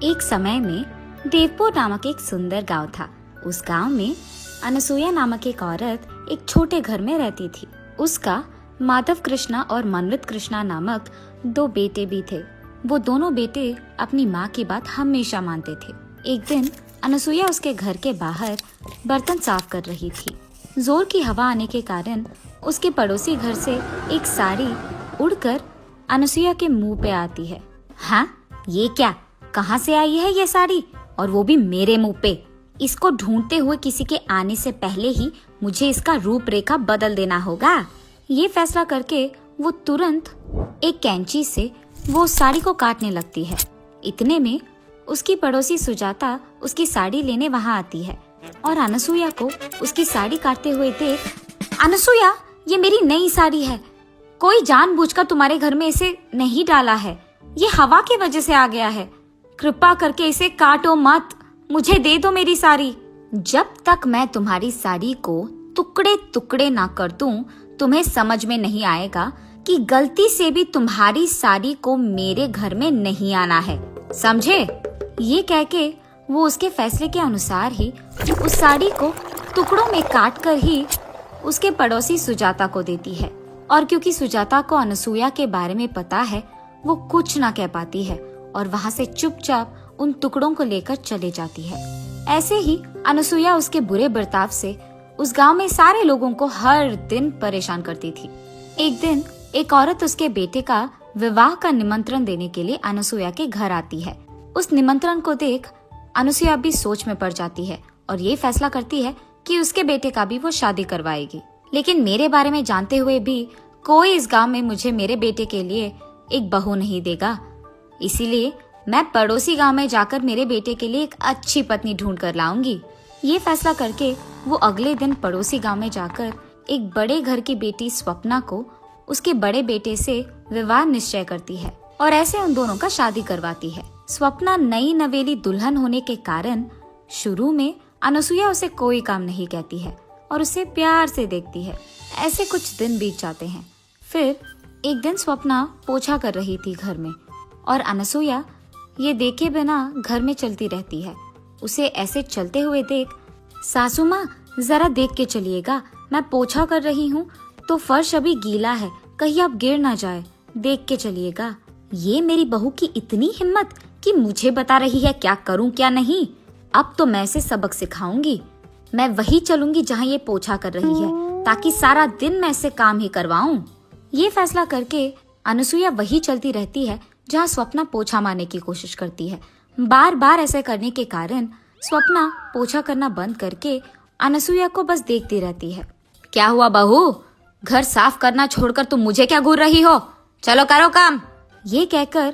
एक समय में देवपुर नामक एक सुंदर गांव था। उस गांव में अनसुया नामक एक औरत एक छोटे घर में रहती थी। उसका माधव कृष्णा और मनवित कृष्णा नामक 2 बेटे भी थे। वो दोनों बेटे अपनी माँ की बात हमेशा मानते थे। एक दिन अनसुया उसके घर के बाहर बर्तन साफ कर रही थी। जोर की हवा आने के कारण उसके पड़ोसी घर से एक साड़ी उड़कर अनसुया के मुंह पे आती है। हाँ, ये क्या? कहाँ से आई है ये साड़ी, और वो भी मेरे मुंह पे? इसको ढूंढते हुए किसी के आने से पहले ही मुझे इसका रूपरेखा बदल देना होगा। ये फैसला करके वो तुरंत एक कैंची से वो साड़ी को काटने लगती है। इतने में उसकी पड़ोसी सुजाता उसकी साड़ी लेने वहाँ आती है और अनसुया को उसकी साड़ी काटते हुए देख, अनसुया, ये मेरी नई साड़ी है। कोई जानबूझकर तुम्हारे घर में इसे नहीं डाला है। ये हवा की वजह से आ गया है। कृपा करके इसे काटो मत, मुझे दे दो मेरी साड़ी। जब तक मैं तुम्हारी साड़ी को टुकड़े टुकड़े ना कर दूं, तुम्हें समझ में नहीं आएगा कि गलती से भी तुम्हारी साड़ी को मेरे घर में नहीं आना है, समझे? ये कह के वो उसके फैसले के अनुसार ही उस साड़ी को टुकड़ों में काट कर ही उसके पड़ोसी सुजाता को देती है। और क्योंकि सुजाता को अनसुया के बारे में पता है, वो कुछ ना कह पाती है और वहाँ से चुपचाप उन टुकड़ों को लेकर चले जाती है। ऐसे ही अनसुया उसके बुरे बर्ताव से उस गांव में सारे लोगों को हर दिन परेशान करती थी। एक दिन एक औरत उसके बेटे का विवाह का निमंत्रण देने के लिए अनसुया के घर आती है। उस निमंत्रण को देख अनसुया भी सोच में पड़ जाती है और ये फैसला करती है कि उसके बेटे का भी वो शादी करवाएगी। लेकिन मेरे बारे में जानते हुए भी कोई इस गांव में मुझे मेरे बेटे के लिए एक बहू नहीं देगा, इसीलिए मैं पड़ोसी गांव में जाकर मेरे बेटे के लिए एक अच्छी पत्नी ढूंढ कर लाऊंगी। ये फैसला करके वो अगले दिन पड़ोसी गांव में जाकर एक बड़े घर की बेटी स्वप्ना को उसके बड़े बेटे से विवाह निश्चय करती है और ऐसे उन दोनों का शादी करवाती है। स्वप्ना नई नवेली दुल्हन होने के कारण शुरू में अनसुया उसे कोई काम नहीं कहती है और उसे प्यार से देखती है। ऐसे कुछ दिन बीत जाते हैं। फिर एक दिन स्वप्ना पोछा कर रही थी घर में और अनसुया ये देखे बिना घर में चलती रहती है। उसे ऐसे चलते हुए देख, सासू माँ जरा देख के चलिएगा, मैं पोछा कर रही हूँ तो फर्श अभी गीला है, कहीं आप गिर ना जाए, देख के चलिएगा। ये मेरी बहू की इतनी हिम्मत कि मुझे बता रही है क्या करूँ क्या नहीं। अब तो मैं इसे सबक सिखाऊंगी। मैं वही चलूंगी जहाँ ये पोछा कर रही है, ताकि सारा दिन मैं इससे काम ही करवाऊं। ये फैसला करके अनसुया वही चलती रहती है जहाँ स्वप्ना पोछा मारने की कोशिश करती है। बार बार ऐसे करने के कारण स्वप्ना पोछा करना बंद करके अनसुया को बस देखती रहती है। क्या हुआ बहू, घर साफ करना छोड़कर तुम मुझे क्या घूर रही हो? चलो करो काम। ये कहकर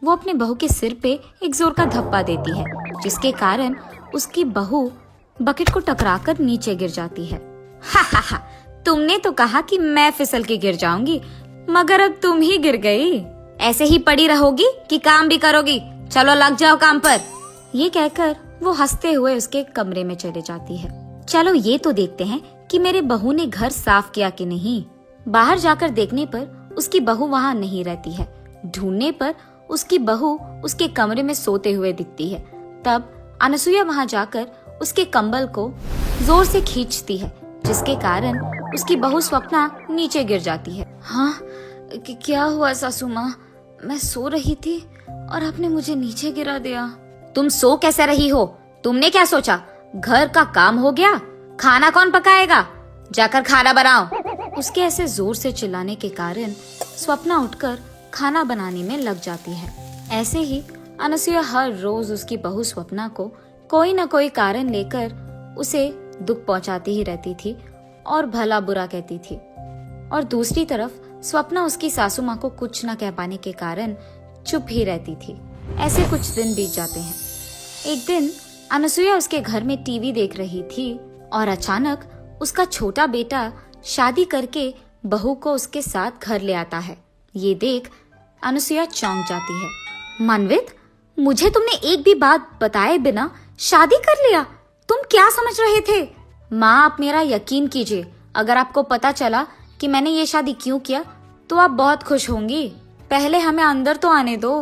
वो अपने बहू के सिर पे एक जोर का धप्पा देती है, जिसके कारण उसकी बहू बकेट को टकराकर नीचे गिर जाती है। हा हा हा, तुमने तो कहा कि मैं फिसल के गिर जाऊंगी, मगर अब तुम ही गिर गई। ऐसे ही पड़ी रहोगी कि काम भी करोगी? चलो लग जाओ काम पर। ये कहकर वो हंसते हुए उसके कमरे में चले जाती है। चलो ये तो देखते हैं कि मेरे बहू ने घर साफ किया कि नहीं। बाहर जाकर देखने पर उसकी बहू वहाँ नहीं रहती है। ढूंढने पर उसकी बहू उसके कमरे में सोते हुए दिखती है। तब अनसुया वहाँ जाकर उसके कंबल को जोर से खींचती है, जिसके कारण उसकी बहू स्वप्ना नीचे गिर जाती है। हाँ, क्या हुआ सासू माँ? मैं सो रही थी और आपने मुझे नीचे गिरा दिया। तुम सो कैसे रही हो? तुमने क्या सोचा घर का काम हो गया? खाना कौन पकाएगा? जाकर खाना बनाओ। उसके ऐसे जोर से चिल्लाने के कारण स्वप्ना उठकर खाना बनाने में लग जाती है। ऐसे ही अनसुया हर रोज उसकी बहू स्वप्ना को कोई न कोई कारण लेकर उसे दुख पहुंचाती ही रहती थी और भला बुरा कहती थी। और दूसरी तरफ स्वप्ना उसकी सासू माँ को कुछ न कह पाने के कारण चुप ही रहती थी। ऐसे कुछ दिन बीत जाते हैं। एक दिन अनसुया उसके घर में टीवी देख रही थी और अचानक उसका छोटा बेटा शादी करके बहू को उसके साथ घर ले आता है। ये देख अनसुया चौंक जाती है। मनवित, मुझे तुमने एक भी बात बताए बिना शादी कर लिया? तुम क्या समझ रहे थे? माँ, आप मेरा यकीन कीजिए, अगर आपको पता चला कि मैंने ये शादी क्यों किया तो आप बहुत खुश होंगी। पहले हमें अंदर तो आने दो।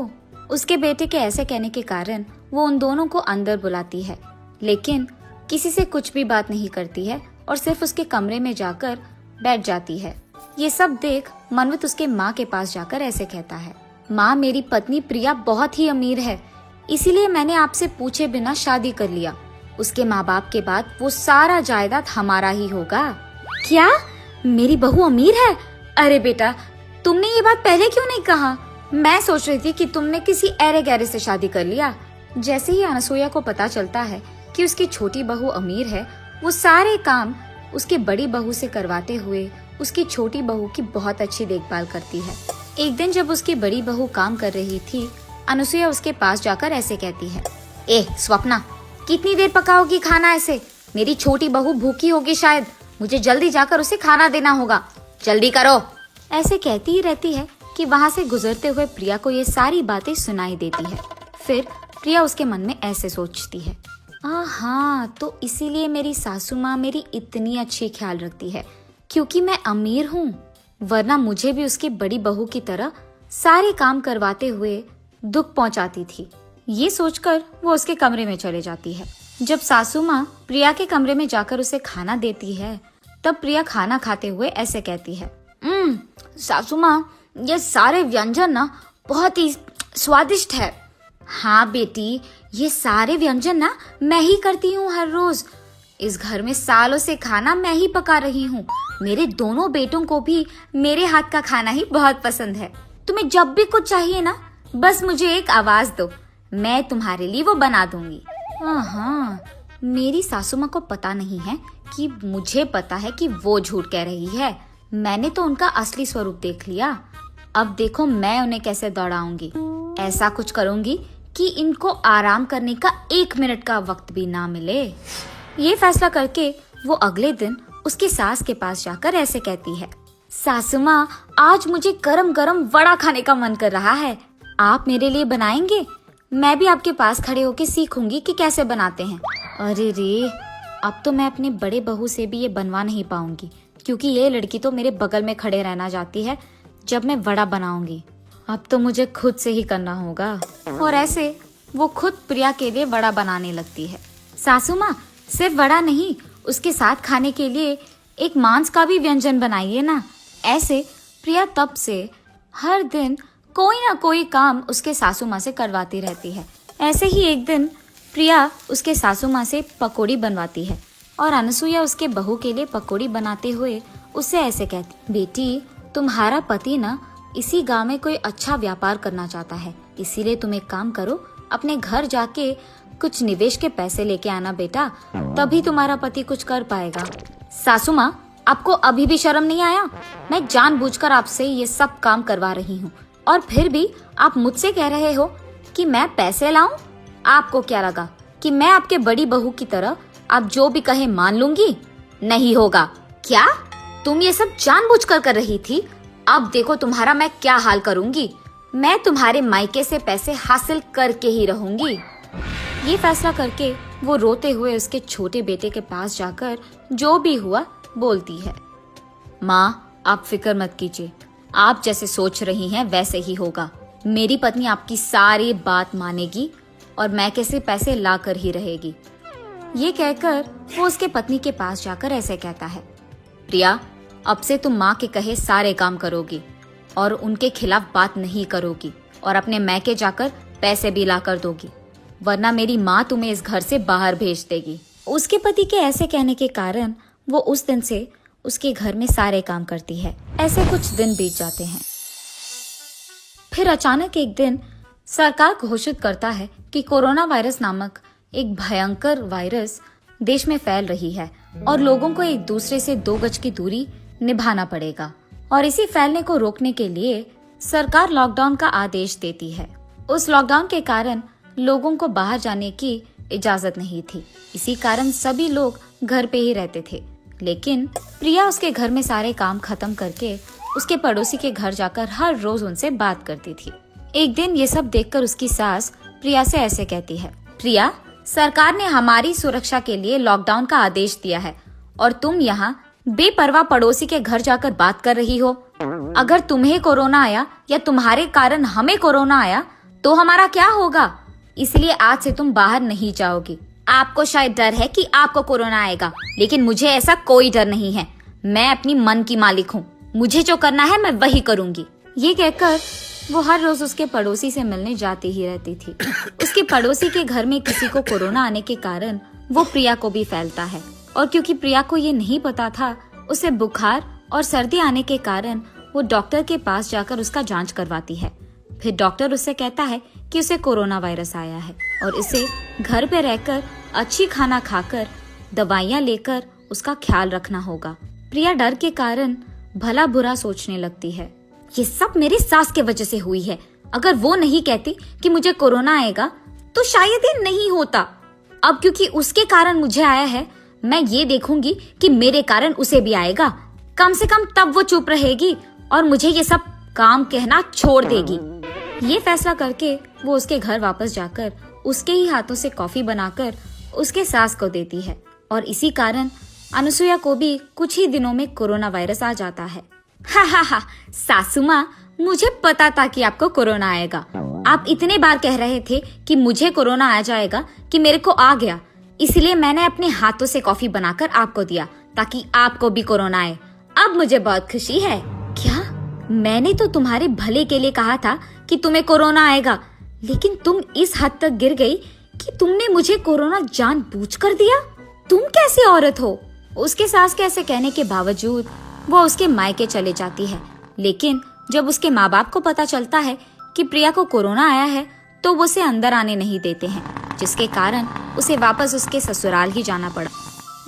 उसके बेटे के ऐसे कहने के कारण वो उन दोनों को अंदर बुलाती है, लेकिन किसी से कुछ भी बात नहीं करती है और सिर्फ उसके कमरे में जाकर बैठ जाती है। ये सब देख मनवित उसके माँ के पास जाकर ऐसे कहता है, माँ, मेरी पत्नी प्रिया बहुत ही अमीर है, इसीलिए मैंने आपसे पूछे बिना शादी कर लिया। उसके माँ बाप के बाद वो सारा जायदाद हमारा ही होगा। क्या? मेरी बहू अमीर है? अरे बेटा, तुमने ये बात पहले क्यों नहीं कहा? मैं सोच रही थी कि तुमने किसी ऐरे गैरे से शादी कर लिया। जैसे ही अनसुईया को पता चलता है कि उसकी छोटी बहू अमीर है, वो सारे काम उसकी बड़ी बहू से करवाते हुए उसकी छोटी बहू की बहुत अच्छी देखभाल करती है। एक दिन जब उसकी बड़ी बहू काम कर रही थी, अनसुईया उसके पास जाकर ऐसे कहती है, ए स्वप्ना, कितनी देर पकाओगी खाना ऐसे? मेरी छोटी बहू भूखी होगी शायद, मुझे जल्दी जाकर उसे खाना देना होगा, जल्दी करो। ऐसे कहती ही रहती है कि वहाँ से गुजरते हुए प्रिया को ये सारी बातें सुनाई देती है। फिर प्रिया उसके मन में ऐसे सोचती है, हाँ, तो इसीलिए मेरी सासू माँ मेरी इतनी अच्छी ख्याल रखती है, क्योंकि मैं अमीर हूँ, वरना मुझे भी उसकी बड़ी बहू की तरह सारे काम करवाते हुए दुख पहुँचाती थी। ये सोचकर वो उसके कमरे में चले जाती है। जब सासू माँ प्रिया के कमरे में जाकर उसे खाना देती है, तब प्रिया खाना खाते हुए ऐसे कहती है, सासू माँ, ये सारे व्यंजन ना बहुत ही स्वादिष्ट है। हाँ बेटी, ये सारे व्यंजन ना मैं ही करती हूँ हर रोज। इस घर में सालों से खाना मैं ही पका रही हूँ। मेरे दोनों बेटों को भी मेरे हाथ का खाना ही बहुत पसंद है। तुम्हें जब भी कुछ चाहिए ना, बस मुझे एक आवाज दो, मैं तुम्हारे लिए वो बना दूंगी। हाँ, मेरी सासू माँ को पता नहीं है कि मुझे पता है कि वो झूठ कह रही है। मैंने तो उनका असली स्वरूप देख लिया। अब देखो मैं उन्हें कैसे दौड़ाऊंगी। ऐसा कुछ करूंगी कि इनको आराम करने का 1 मिनट का वक्त भी ना मिले। ये फैसला करके वो अगले दिन उसकी सास के पास जाकर ऐसे कहती है, सासू माँ, आज मुझे गरम गरम वड़ा खाने का मन कर रहा है, आप मेरे लिए बनाएंगे? मैं भी आपके पास खड़े होके सीखूंगी कि कैसे बनाते हैं। अरे रे, अब तो मैं अपने बड़े बहू से भी ये बनवा नहीं पाऊंगी, क्योंकि ये लड़की तो मेरे बगल में खड़े रहना चाहती है जब मैं वड़ा बनाऊंगी। अब तो मुझे खुद से ही करना होगा। और ऐसे वो खुद प्रिया के लिए वड़ा बनाने लगती है। सासू माँ, सिर्फ वड़ा नहीं, उसके साथ खाने के लिए एक मांस का भी व्यंजन बनाइए ना। ऐसे प्रिया तब से हर दिन कोई ना कोई काम उसके सासू माँ से करवाती रहती है। ऐसे ही एक दिन प्रिया उसके सासू माँ से पकौड़ी बनवाती है और अनसुईया उसके बहू के लिए पकौड़ी बनाते हुए उससे ऐसे कहती, बेटी, तुम्हारा पति ना इसी गांव में कोई अच्छा व्यापार करना चाहता है, इसीलिए तुम एक काम करो, अपने घर जाके कुछ निवेश के पैसे लेके आना बेटा, तभी तुम्हारा पति कुछ कर पाएगा। सासू माँ, आपको अभी भी शर्म नहीं आया? मैं जानबूझकर आपसे ये सब काम करवा रही हूँ और फिर भी आप मुझसे कह रहे हो कि मैं पैसे लाऊं? आपको क्या लगा कि मैं आपके बड़ी बहू की तरह आप जो भी कहे मान लूंगी? नहीं होगा। क्या तुम ये सब जानबूझकर कर रही थी? अब देखो तुम्हारा मैं क्या हाल करूंगी। मैं तुम्हारे मायके से पैसे हासिल करके ही रहूंगी। ये फैसला करके वो रोते हुए उसके छोटे बेटे के पास जाकर जो भी हुआ बोलती है, माँ, आप फिक्र मत कीजिए, आप जैसे सोच रही हैं वैसे ही होगा। मेरी पत्नी आपकी सारी बात मानेगी और मैं कैसे पैसे ला कर ही रहेगी। ये कहकर वो उसके पत्नी के पास जाकर ऐसे कहता है, प्रिया, अब से तुम माँ के कहे सारे काम करोगी और उनके खिलाफ बात नहीं करोगी और अपने मैके जाकर पैसे भी ला कर दोगी, वरना मेरी माँ तुम्हें इस घर से बाहर भेज देगी। उसके पति के ऐसे कहने के कारण वो उस दिन से उसके घर में सारे काम करती है। ऐसे कुछ दिन बीत जाते हैं। फिर अचानक एक दिन सरकार घोषित करता है कि कोरोना वायरस नामक एक भयंकर वायरस देश में फैल रही है और लोगों को एक दूसरे से 2 गज की दूरी निभाना पड़ेगा। और इसी फैलने को रोकने के लिए सरकार लॉकडाउन का आदेश देती है। उस लॉकडाउन के कारण लोगों को बाहर जाने की इजाजत नहीं थी। इसी कारण सभी लोग घर पे ही रहते थे। लेकिन प्रिया उसके घर में सारे काम खत्म करके उसके पड़ोसी के घर जाकर हर रोज उनसे बात करती थी। एक दिन ये सब देखकर उसकी सास प्रिया से ऐसे कहती है, प्रिया, सरकार ने हमारी सुरक्षा के लिए लॉकडाउन का आदेश दिया है और तुम यहाँ बेपरवाह पड़ोसी के घर जाकर बात कर रही हो। अगर तुम्हें कोरोना आया या तुम्हारे कारण हमें कोरोना आया तो हमारा क्या होगा? इसलिए आज से तुम बाहर नहीं जाओगी। आपको शायद डर है कि आपको कोरोना आएगा, लेकिन मुझे ऐसा कोई डर नहीं है। मैं अपनी मन की मालिक हूँ, मुझे जो करना है मैं वही करूँगी। ये कहकर वो हर रोज उसके पड़ोसी से मिलने जाती ही रहती थी। उसके पड़ोसी के घर में किसी को कोरोना आने के कारण वो प्रिया को भी फैलता है, और क्योंकि प्रिया को ये नहीं पता था, उसे बुखार और सर्दी आने के कारण वो डॉक्टर के पास जाकर उसका जांच करवाती है। फिर डॉक्टर उससे कहता है कि उसे कोरोना वायरस आया है और इसे घर पे रहकर अच्छी खाना खाकर दवाइयाँ लेकर उसका ख्याल रखना होगा। प्रिया डर के कारण भला बुरा सोचने लगती है। ये सब मेरी सास के वजह से हुई है। अगर वो नहीं कहती कि मुझे कोरोना आएगा तो शायद ये नहीं होता। अब क्योंकि उसके कारण मुझे आया है, मैं ये देखूंगी कि मेरे कारण उसे भी आएगा। कम से कम तब वो चुप रहेगी और मुझे ये सब काम कहना छोड़ देगी। ये फैसला करके वो उसके घर वापस जाकर उसके ही हाथों से कॉफी बनाकर उसके सास को देती है, और इसी कारण अनुसुईया को भी कुछ ही दिनों में कोरोना वायरस आ जाता है। हा हा हा, सासू माँ, मुझे पता था कि आपको कोरोना आएगा। आप इतने बार कह रहे थे कि मुझे कोरोना आ जाएगा कि मेरे को आ गया, इसलिए मैंने अपने हाथों से कॉफी बनाकर आपको दिया ताकि आपको भी कोरोना आए। अब मुझे बहुत खुशी है। क्या? मैंने तो तुम्हारे भले के लिए कहा था कि तुम्हें कोरोना आएगा, लेकिन तुम इस हद तक गिर गई कि तुमने मुझे कोरोना जानबूझकर दिया। तुम कैसी औरत हो? उसके सास के ऐसे कहने के बावजूद वो उसके मायके चले जाती है, लेकिन जब उसके माँ बाप को पता चलता है कि प्रिया को कोरोना आया है तो वो उसे अंदर आने नहीं देते हैं, जिसके कारण उसे वापस उसके ससुराल ही जाना पड़ा।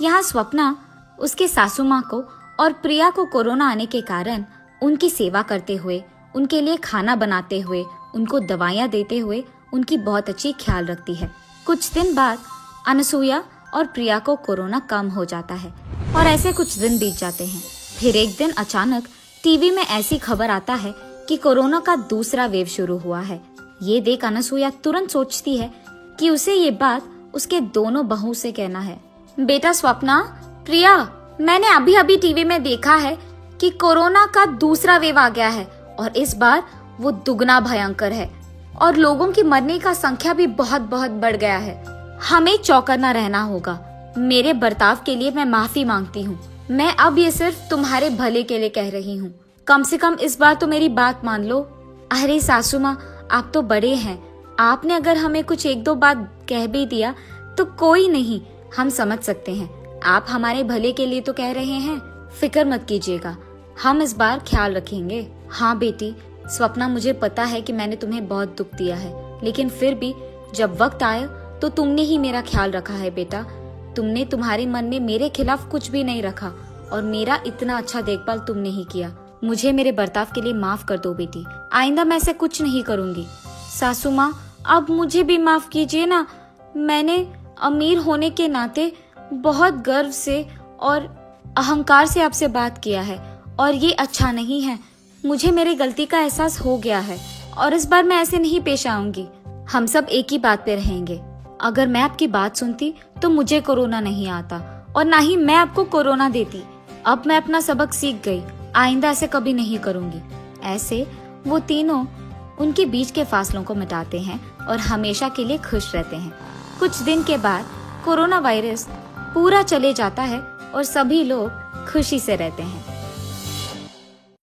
यहाँ स्वप्ना उसके सासू माँ को और प्रिया को कोरोना आने के कारण उनकी सेवा करते हुए, उनके लिए खाना बनाते हुए, उनको दवाइयाँ देते हुए उनकी बहुत अच्छी ख्याल रखती है। कुछ दिन बाद अनुसुईया और प्रिया को कोरोना कम हो जाता है और ऐसे कुछ दिन बीत जाते हैं। फिर एक दिन अचानक टीवी में ऐसी खबर आता है कि कोरोना का दूसरा वेव शुरू हुआ है। ये देख अनुसुईया तुरंत सोचती है कि उसे ये बात उसके दोनों बहू से कहना है। बेटा स्वप्ना, प्रिया, मैंने अभी अभी टीवी में देखा है कि कोरोना का दूसरा वेव आ गया है और इस बार वो दुगना भयंकर है और लोगों की मरने का संख्या भी बहुत बहुत बढ़ गया है। हमें चौकन्ना रहना होगा। मेरे बर्ताव के लिए मैं माफी मांगती हूँ। मैं अब ये सिर्फ तुम्हारे भले के लिए कह रही हूँ। कम से कम इस बार तो मेरी बात मान लो। अरे सासू माँ, आप तो बड़े हैं। आपने अगर हमें कुछ एक दो बात कह भी दिया तो कोई नहीं, हम समझ सकते हैं। आप हमारे भले के लिए तो कह रहे हैं। फिक्र मत कीजिएगा, हम इस बार ख्याल रखेंगे। हाँ बेटी स्वप्ना, मुझे पता है कि मैंने तुम्हें बहुत दुख दिया है, लेकिन फिर भी जब वक्त आया तो तुमने ही मेरा ख्याल रखा है बेटा। तुमने तुम्हारे मन में मेरे खिलाफ कुछ भी नहीं रखा और मेरा इतना अच्छा देखभाल तुमने ही किया। मुझे मेरे बर्ताव के लिए माफ कर दो बेटी। आइंदा मैं ऐसे कुछ नहीं करूंगी। सासू माँ, अब मुझे भी माफ कीजिए ना। मैंने अमीर होने के नाते बहुत गर्व से और अहंकार से आपसे बात किया है और ये अच्छा नहीं है। मुझे मेरी गलती का एहसास हो गया है और इस बार मैं ऐसे नहीं पेश आऊंगी। हम सब एक ही बात पे रहेंगे। अगर मैं आपकी बात सुनती तो मुझे कोरोना नहीं आता और ना ही मैं आपको कोरोना देती। अब मैं अपना सबक सीख गई, आइंदा ऐसे कभी नहीं करूंगी। ऐसे वो तीनों उनके बीच के फासलों को मिटाते हैं और हमेशा के लिए खुश रहते हैं। कुछ दिन के बाद कोरोना वायरस पूरा चले जाता है और सभी लोग खुशी से रहते हैं।